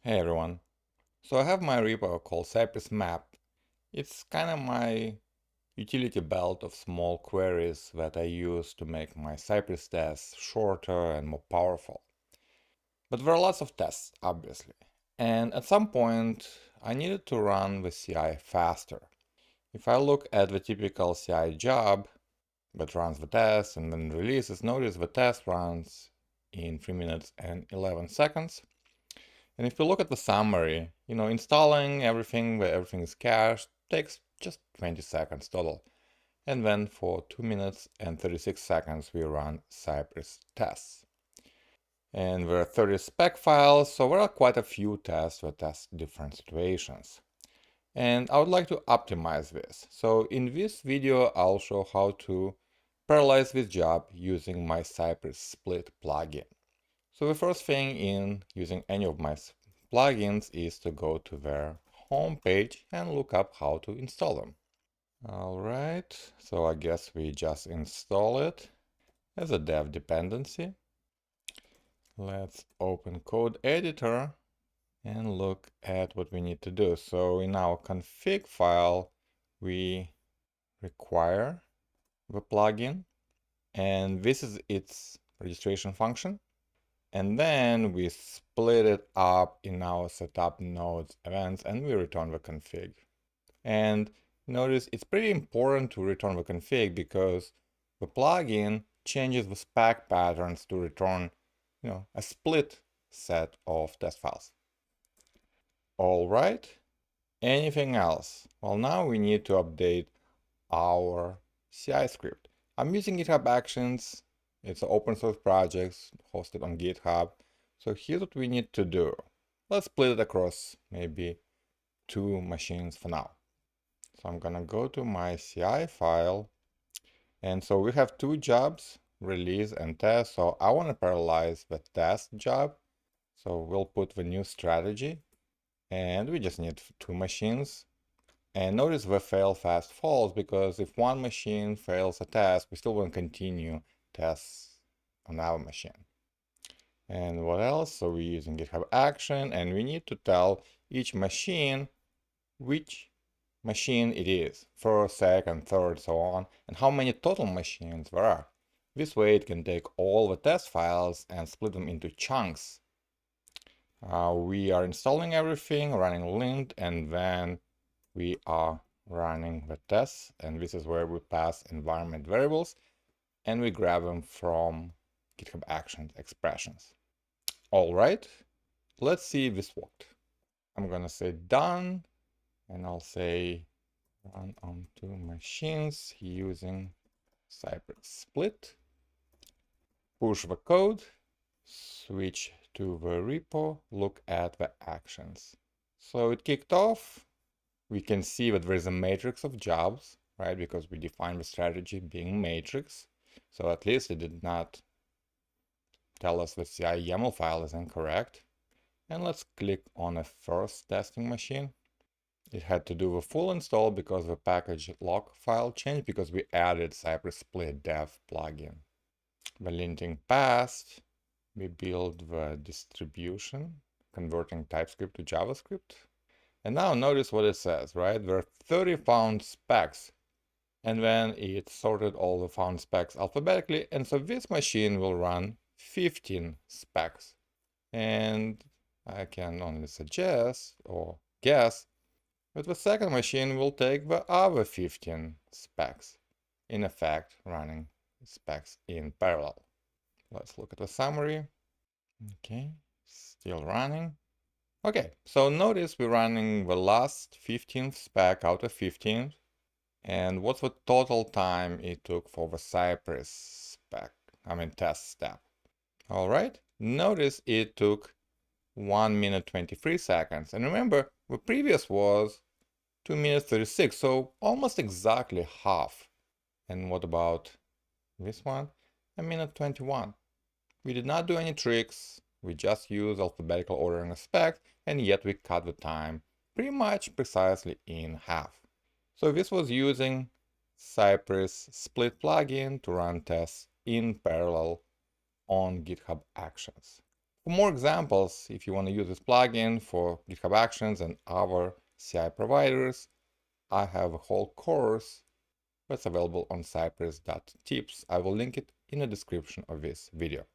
Hey everyone. So I have my repo called Cypress Map. It's kind of my utility belt of small queries that I use to make my Cypress tests shorter and more powerful. But there are lots of tests, obviously. And at some point, I needed to run the CI faster. If I look at the typical CI job that runs the test and then releases, notice the test runs in 3 minutes and 11 seconds. And if you look at the summary, installing everything where everything is cached takes just 20 seconds total. And then for 2 minutes and 36 seconds, we run Cypress tests. And there are 30 spec files, so there are quite a few tests that test different situations. And I would like to optimize this. So in this video, I'll show how to parallelize this job using my cypress-split plugin. So the first thing in using any of my plugins is to go to their home page and look up how to install them. All right, so I guess we just install it as a dev dependency. Let's open code editor and look at what we need to do. So in our config file, we require the plugin, and this is its registration function. And then we split it up in our setup nodes events and we return the config. And notice it's pretty important to return the config because the plugin changes the spec patterns to return, a split set of test files. All right. Anything else? Well, now we need to update our CI script. I'm using GitHub Actions. It's an open source project hosted on GitHub. So here's what we need to do. Let's split it across maybe 2 machines for now. So I'm gonna go to my CI file. And so we have 2 jobs, release and test. So I want to parallelize the test job. So we'll put the new strategy and we just need 2 machines. And notice the fail fast false because if one machine fails a test, we still want to continue tests on our machine. And what else? So we're using GitHub Action and we need to tell each machine which machine it is, first, second, third, so on, and how many total machines there are. This way it can take all the test files and split them into chunks. We are installing everything, running lint, and then we are running the tests, and this is where we pass environment variables and we grab them from GitHub Actions expressions. All right, let's see if this worked. I'm gonna say done and I'll say run on 2 machines using cypress-split, push the code, switch to the repo, look at the actions. So it kicked off. We can see that there is a matrix of jobs, right? Because we defined the strategy being matrix. So at least it did not tell us the CI YAML file is incorrect. And let's click on a first testing machine. It had to do the full install because the package log file changed because we added cypress-split dev plugin. The linting passed. We build the distribution, converting TypeScript to JavaScript. And now notice what it says, right? There are 30 found specs. And then it sorted all the found specs alphabetically. And so this machine will run 15 specs. And I can only suggest or guess that the second machine will take the other 15 specs, in effect running specs in parallel. Let's look at the summary. Okay, still running. Okay, so notice we're running the last 15th spec out of 15, and what's the total time it took for the Cypress test step. All right, notice it took 1 minute 23 seconds, and remember the previous was 2 minutes 36, so almost exactly half. And what about this one? 1 minute 21. We did not do any tricks. We just used alphabetical ordering of specs, and yet we cut the time pretty much precisely in half. So this was using cypress-split plugin to run tests in parallel on GitHub Actions. For more examples, if you want to use this plugin for GitHub Actions and other CI providers, I have a whole course that's available on cypress.tips. I will link it in the description of this video.